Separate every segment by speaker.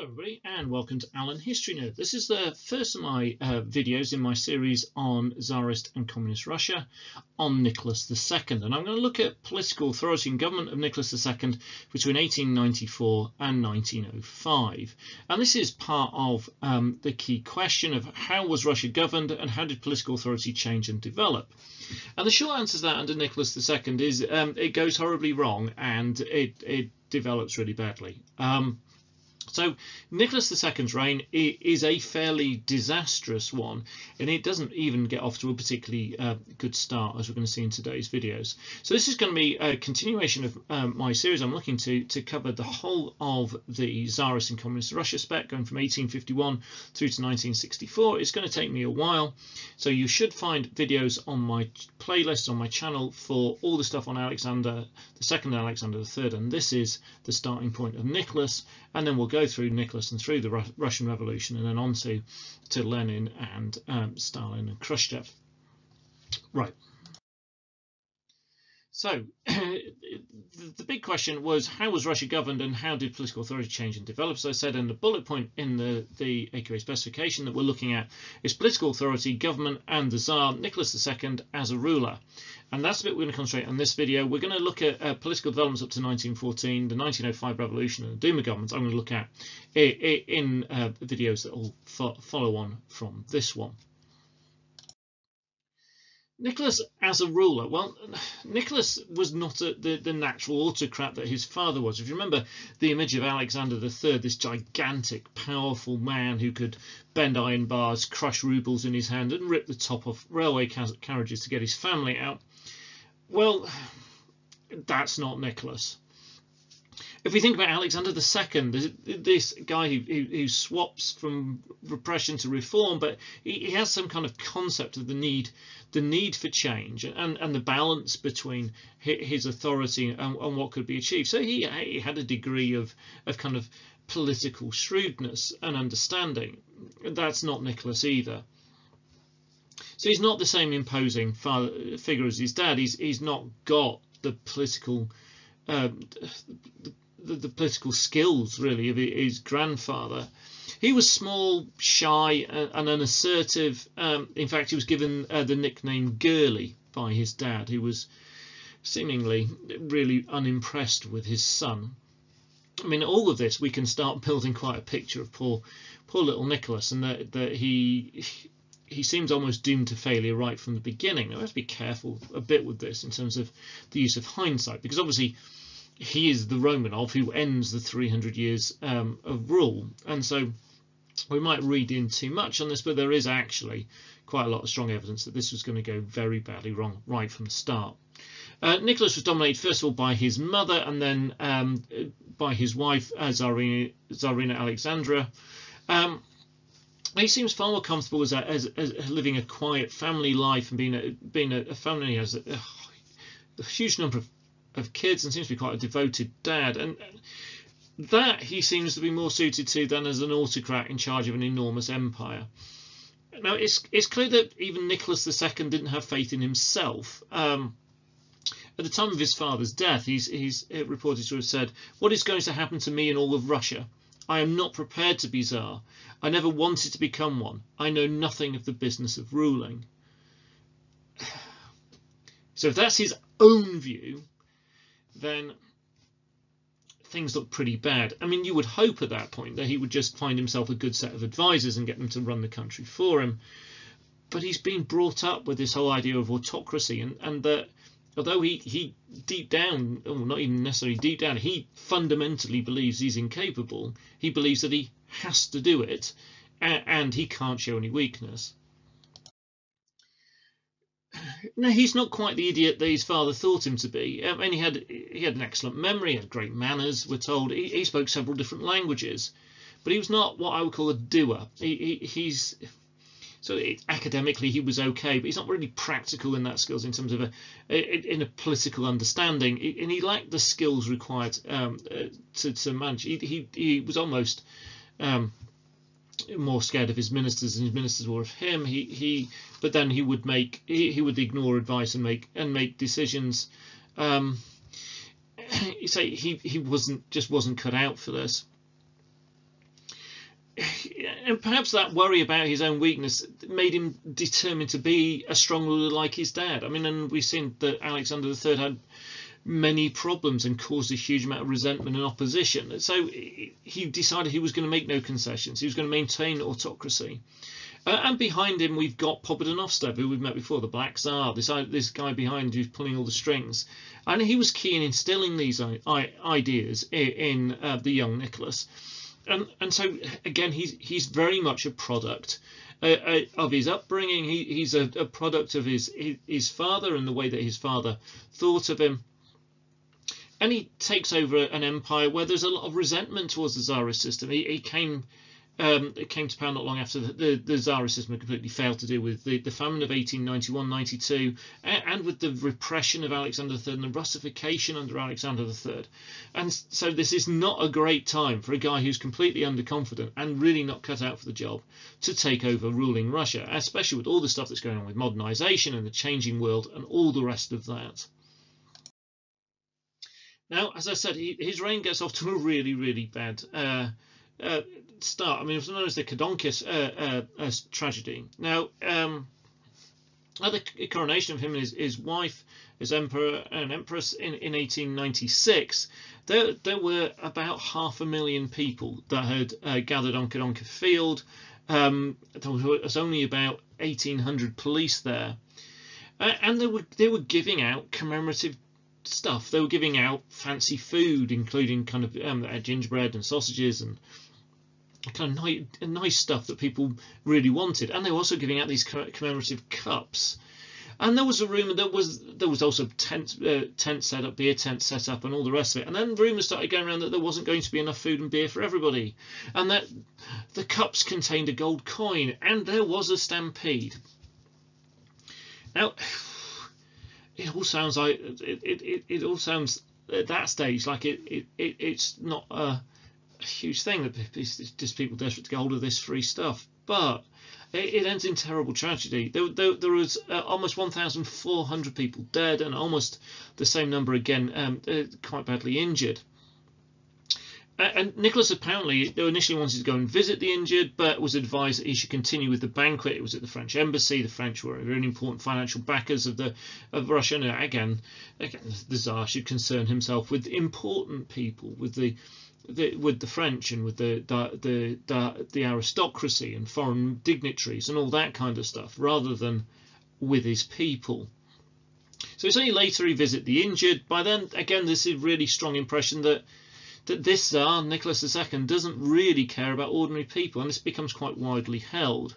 Speaker 1: Hello everybody and welcome to Alan History Nerd. This is the first of my videos in my series on Tsarist and Communist Russia on Nicholas II, and I'm going to look at political authority and government of Nicholas II between 1894 and 1905. And this is part of the key question of how was Russia governed and how did political authority change and develop. And the short answer to that under Nicholas II is it goes horribly wrong and it develops really badly. So Nicholas II's reign is a fairly disastrous one, and it doesn't even get off to a particularly good start, as we're going to see in today's videos. So this is going to be a continuation of my series. I'm looking to cover the whole of the Tsarist and Communist Russia spec, going from 1851 through to 1964. It's going to take me a while, so you should find videos on my playlist on my channel for all the stuff on Alexander II and Alexander III, and this is the starting point of Nicholas, and then we'll go through Nicholas and through the Russian Revolution and then on to Lenin and Stalin and Khrushchev. Right. So the big question was, how was Russia governed and how did political authority change and develop? So I said in the bullet point in the AQA specification that we're looking at is political authority, government and the Tsar, Nicholas II as a ruler. And that's the bit we're going to concentrate on this video. We're going to look at political developments up to 1914, the 1905 revolution and the Duma government. I'm going to look at in videos that will follow on from this one. Nicholas as a ruler, well, Nicholas was not the natural autocrat that his father was. If you remember the image of Alexander III, this gigantic, powerful man who could bend iron bars, crush rubles in his hand and rip the top off railway carriages to get his family out, well, that's not Nicholas. If we think about Alexander II, this guy who swaps from repression to reform, but he has some kind of concept of the need for change and the balance between his authority and what could be achieved. So he had a degree of kind of political shrewdness and understanding. That's not Nicholas either. So he's not the same imposing figure as his dad. He's not got the political the political skills really of his grandfather. He was small, shy and unassertive. In fact, he was given the nickname Girly by his dad, who was seemingly really unimpressed with his son. I mean, all of this, we can start building quite a picture of poor little Nicholas, and that he seems almost doomed to failure right from the beginning. Now, we have to be careful a bit with this in terms of the use of hindsight, because obviously he is the Romanov who ends the 300 years of rule, and so we might read in too much on this, but there is actually quite a lot of strong evidence that this was going to go very badly wrong right from the start. Nicholas was dominated first of all by his mother and then by his wife Tsarina Alexandra. He seems far more comfortable as living a quiet family life and being a family. He has a huge number of kids and seems to be quite a devoted dad, and that he seems to be more suited to than as an autocrat in charge of an enormous empire. Now it's clear that even Nicholas II didn't have faith in himself. At the time of his father's death, he's reported to have said, "What is going to happen to me in all of Russia? I am not prepared to be Tsar. I never wanted to become one. I know nothing of the business of ruling." So if that's his own view, then things look pretty bad. I mean, you would hope at that point that he would just find himself a good set of advisors and get them to run the country for him. But he's been brought up with this whole idea of autocracy, and that although he deep down, or not even necessarily deep down, he fundamentally believes he's incapable. He believes that he has to do it, and he can't show any weakness. No, he's not quite the idiot that his father thought him to be. I mean, he had an excellent memory, he had great manners, we're told. He spoke several different languages, but he was not what I would call a doer. Academically he was okay, but he's not really practical in that skills in terms of in a political understanding, and he lacked the skills required to manage. He was almost more scared of his ministers than his ministers were of him. But then he would ignore advice and make decisions. He wasn't cut out for this. And perhaps that worry about his own weakness made him determined to be a strong ruler like his dad. I mean, and we've seen that Alexander III had many problems and caused a huge amount of resentment and opposition. So he decided he was going to make no concessions. He was going to maintain autocracy. And behind him, we've got Pogodanovstev, who we've met before, the Black Tsar, this guy behind who's pulling all the strings. And he was keen in instilling these ideas in the young Nicholas. And so, again, he's very much a product of his upbringing. He's a product of his father and the way that his father thought of him. And he takes over an empire where there's a lot of resentment towards the Tsarist system. It came to power not long after the Tsarist system had completely failed to deal with the famine of 1891-92 and with the repression of Alexander III and the Russification under Alexander III. And so this is not a great time for a guy who's completely underconfident and really not cut out for the job to take over ruling Russia, especially with all the stuff that's going on with modernization and the changing world and all the rest of that. Now, as I said, his reign gets off to a really, really bad start. I mean, it was known as the Kadonkis tragedy. Now, at the coronation of him and his wife, as emperor and empress in 1896, there were about 500,000 people that had gathered on Kadonka Field. There was only about 1,800 police there, and they were giving out commemorative stuff. They were giving out fancy food, including kind of gingerbread and sausages and kind of nice stuff that people really wanted. And they were also giving out these commemorative cups. And there was a rumour there was also tent set up, beer tent set up, and all the rest of it. And then rumours started going around that there wasn't going to be enough food and beer for everybody, and that the cups contained a gold coin, and there was a stampede. Now, it all sounds like it all sounds at that stage like it's not a huge thing, that it's just people desperate to get hold of this free stuff, but it ends in terrible tragedy. There was almost 1,400 people dead and almost the same number again quite badly injured. And Nicholas apparently initially wanted to go and visit the injured, but was advised that he should continue with the banquet. It was at the French embassy. The French were really important financial backers of Russia. And again, the Tsar should concern himself with important people, with the French and with the aristocracy and foreign dignitaries and all that kind of stuff, rather than with his people. So it's only later he visited the injured. By then, again, there's a really strong impression that this Tsar, Nicholas II, doesn't really care about ordinary people, and this becomes quite widely held.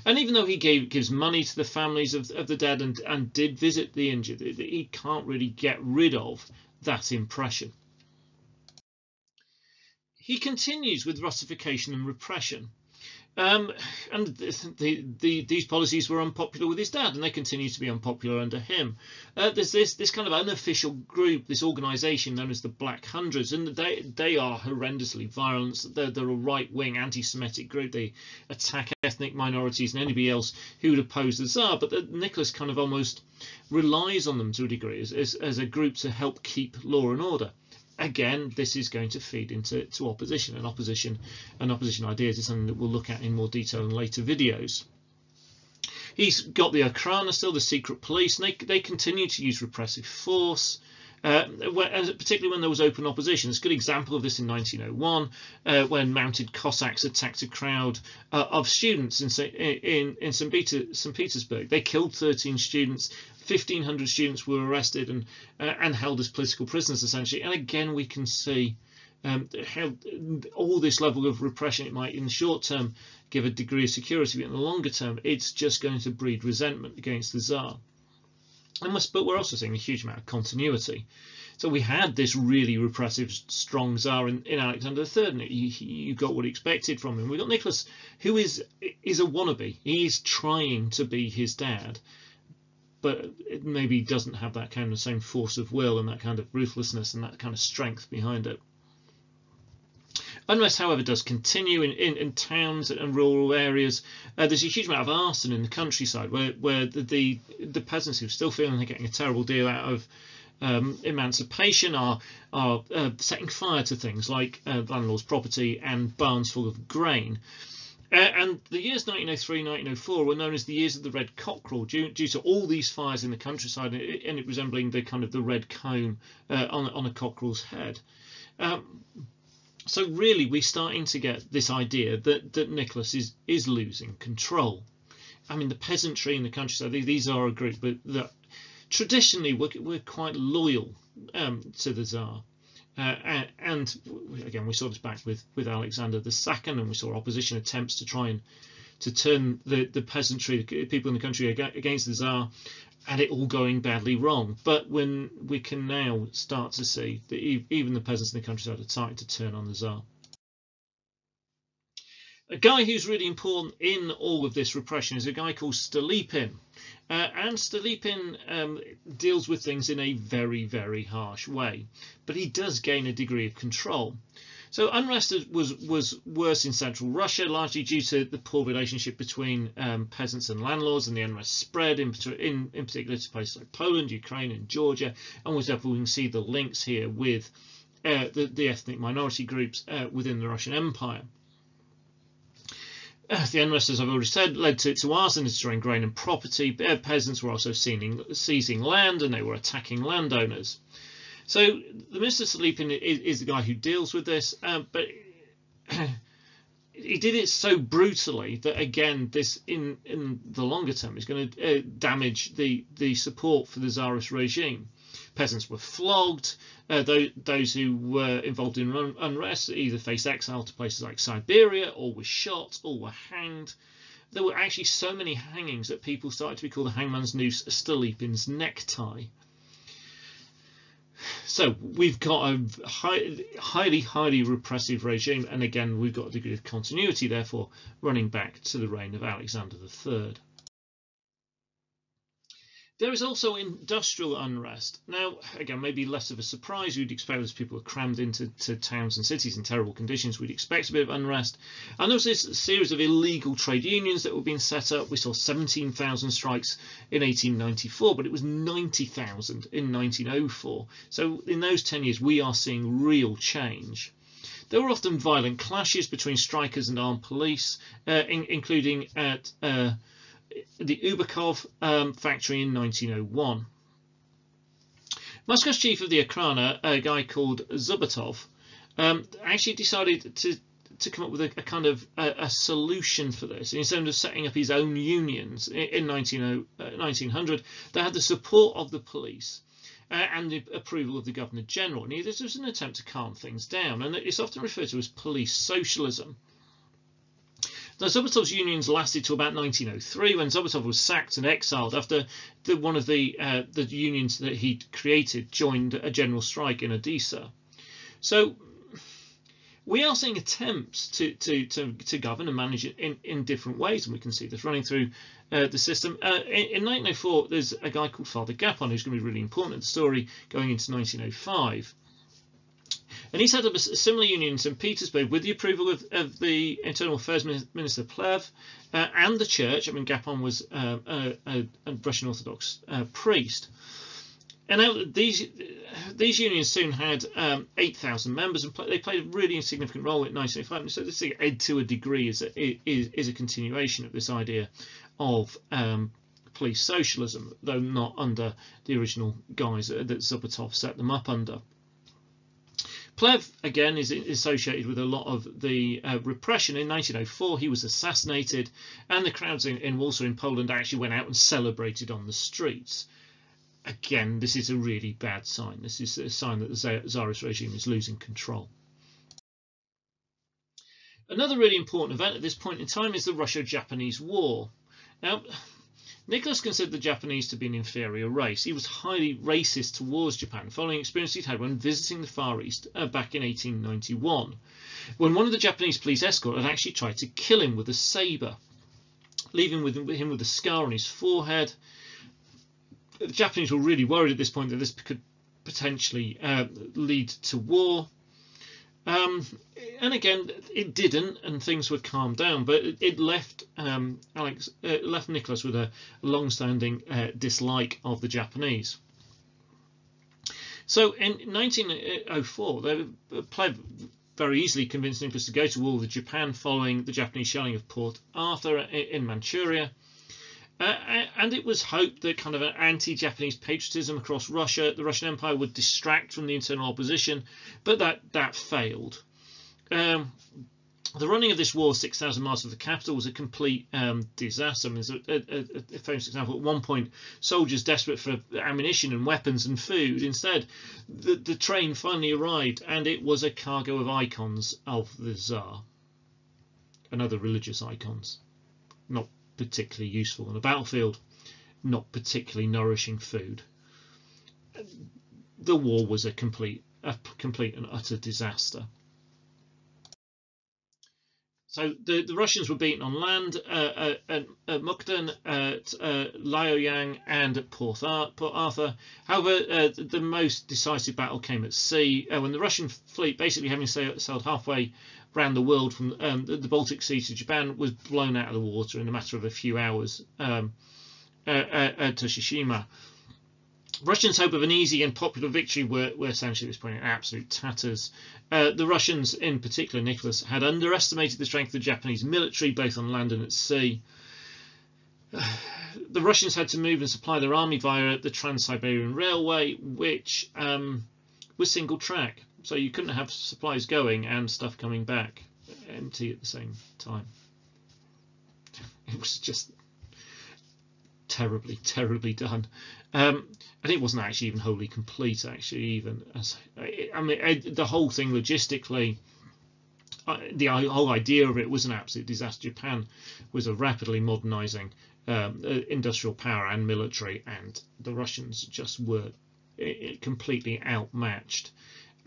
Speaker 1: And even though he gives money to the families of the dead and did visit the injured, he can't really get rid of that impression. He continues with Russification and repression. And these policies were unpopular with his dad, and they continue to be unpopular under him. There's this kind of unofficial group, this organisation known as the Black Hundreds, and they are horrendously violent. They're a right-wing anti-Semitic group. They attack ethnic minorities and anybody else who would oppose the Tsar. But Nicholas kind of almost relies on them to a degree as a group to help keep law and order. Again, this is going to feed into opposition, and opposition ideas is something that we'll look at in more detail in later videos. He's got the Okhrana still, the secret police, and they continue to use repressive force, particularly when there was open opposition. There's a good example of this in 1901, when mounted Cossacks attacked a crowd of students in St. Petersburg. They killed 13 students. 1,500 students were arrested and held as political prisoners, essentially. And again, we can see how all this level of repression, it might in the short term give a degree of security, but in the longer term, it's just going to breed resentment against the Tsar. But we're also seeing a huge amount of continuity. So we had this really repressive, strong Tsar in Alexander III, and you got what he expected from him. We got Nicholas, who is a wannabe. He's trying to be his dad, but it maybe doesn't have that kind of same force of will and that kind of ruthlessness and that kind of strength behind it. Unrest, however, does continue in towns and rural areas. There's a huge amount of arson in the countryside where the peasants who are still feeling they're getting a terrible deal out of emancipation are setting fire to things like landlord's property and barns full of grain. And the years 1903, 1904 were known as the years of the red cockerel, due to all these fires in the countryside, and it resembling the kind of the red comb on a cockerel's head. So really, we're starting to get this idea that Nicholas is losing control. I mean, the peasantry in the countryside, these are a group that traditionally we're quite loyal to the Tsar. And again, we saw this back with Alexander II, and we saw opposition attempts to try and to turn the peasantry, the people in the country, against the Tsar, and it all going badly wrong. But when we can now start to see that even the peasants in the countryside are starting to turn on the Tsar. A guy who's really important in all of this repression is a guy called Stolypin. And Stolypin deals with things in a very, very harsh way, but he does gain a degree of control. So unrest was worse in central Russia, largely due to the poor relationship between peasants and landlords, and the unrest spread in particular to places like Poland, Ukraine and Georgia, and we can see the links here with the ethnic minority groups within the Russian Empire. The unrest, as I've already said, led to arson, destroying grain and property. Peasants were also seizing land, and they were attacking landowners. So the Minister Stolypin is the guy who deals with this, but he did it so brutally that, again, this in the longer term is going to damage the support for the Tsarist regime. Peasants were flogged. Those who were involved in unrest either faced exile to places like Siberia, or were shot, or were hanged. There were actually so many hangings that people started to be called the hangman's noose, Stolypin's necktie. So we've got a highly repressive regime, and again we've got a degree of continuity, therefore, running back to the reign of Alexander III. There is also industrial unrest. Now, again, maybe less of a surprise. You'd expect as people are crammed into towns and cities in terrible conditions, we'd expect a bit of unrest. And there was this series of illegal trade unions that were being set up. We saw 17,000 strikes in 1894, but it was 90,000 in 1904. So in those 10 years, we are seeing real change. There were often violent clashes between strikers and armed police, including at the Ubakov factory in 1901. Moscow's chief of the Okhrana, a guy called Zubotov, actually decided to come up with a kind of a solution for this. Instead of setting up his own unions in 1900, they had the support of the police and the approval of the Governor General. And this was an attempt to calm things down, and it's often referred to as police socialism. Now, Zubotov's unions lasted till about 1903, when Zubotov was sacked and exiled after one of the unions that he'd created joined a general strike in Odessa. So we are seeing attempts to govern and manage it in different ways, and we can see this running through the system. In 1904, there's a guy called Father Gapon who's going to be really important in the story going into 1905. And he set up a similar union in St. Petersburg with the approval of the Internal Affairs Minister Plev and the church. I mean, Gapon was a Russian Orthodox priest. And now these unions soon had 8,000 members, and they played a really significant role in 1905. And so this, to a degree, is a continuation of this idea of police socialism, though not under the original guise that Zubotov set them up under. Plev, again, is associated with a lot of the repression. In 1904, he was assassinated, and the crowds in Warsaw in Poland actually went out and celebrated on the streets. Again, this is a really bad sign. This is a sign that the Tsarist regime is losing control. Another really important event at this point in time is the Russo-Japanese War. Now, Nicholas considered the Japanese to be an inferior race. He was highly racist towards Japan, following experience he'd had when visiting the Far East back in 1891, when one of the Japanese police escort had actually tried to kill him with a sabre, leaving him with a scar on his forehead. The Japanese were really worried at this point that this could potentially lead to war. And again, it didn't, and things were calmed down, but it left left Nicholas with a long-standing dislike of the Japanese. So in 1904, Plev very easily convinced Nicholas to go to war with Japan following the Japanese shelling of Port Arthur in Manchuria. And it was hoped that kind of an anti-Japanese patriotism across Russia, the Russian Empire, would distract from the internal opposition, but that failed. The running of this war 6,000 miles from the capital was a complete disaster. I mean, a famous example, at one point, soldiers desperate for ammunition and weapons and food. Instead, the train finally arrived, and it was a cargo of icons of the Tsar and other religious icons. Not particularly useful on the battlefield, not particularly nourishing food. The war was a complete and utter disaster. So the Russians were beaten on land at Mukden, at Liaoyang, and at Port Arthur. However, the most decisive battle came at sea, when the Russian fleet, basically having sailed halfway around the world from the Baltic Sea to Japan, was blown out of the water in a matter of a few hours at Toshishima. Russians' hope of an easy and popular victory were essentially at this point in absolute tatters. The Russians, in particular Nicholas, had underestimated the strength of the Japanese military, both on land and at sea. The Russians had to move and supply their army via the Trans-Siberian Railway, which was single track, so you couldn't have supplies going and stuff coming back empty at the same time. It was just terribly done. And it wasn't actually even wholly complete, actually, the whole thing logistically, the whole idea of it was an absolute disaster. Japan was a rapidly modernizing industrial power and military, and the Russians just were completely outmatched.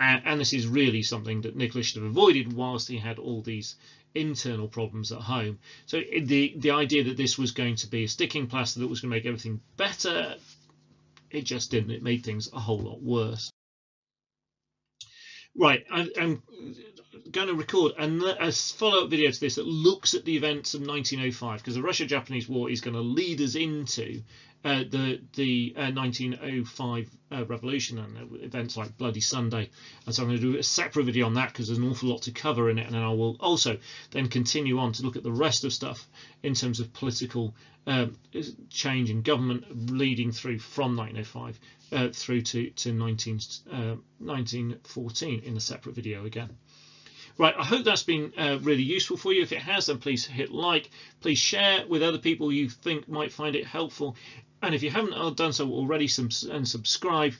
Speaker 1: And this is really something that Nicholas should have avoided whilst he had all these internal problems at home. So the idea that this was going to be a sticking plaster that was going to make everything better, it just didn't. It made things a whole lot worse. Right, I'm going to record a follow-up video to this that looks at the events of 1905, because the Russo-Japanese War is going to lead us into the 1905 revolution and events like Bloody Sunday. And so I'm going to do a separate video on that because there's an awful lot to cover in it, and then I will also then continue on to look at the rest of stuff in terms of political change in government leading through from 1905 through to 1914 in a separate video again. Right, I hope that's been really useful for you. If it has, then please hit like, please share with other people you think might find it helpful. And if you haven't done so already, and subscribe.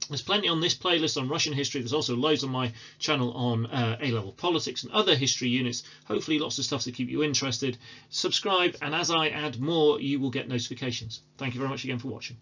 Speaker 1: There's plenty on this playlist on Russian history. There's also loads on my channel on A-level politics and other history units. Hopefully lots of stuff to keep you interested. Subscribe, and as I add more, you will get notifications. Thank you very much again for watching.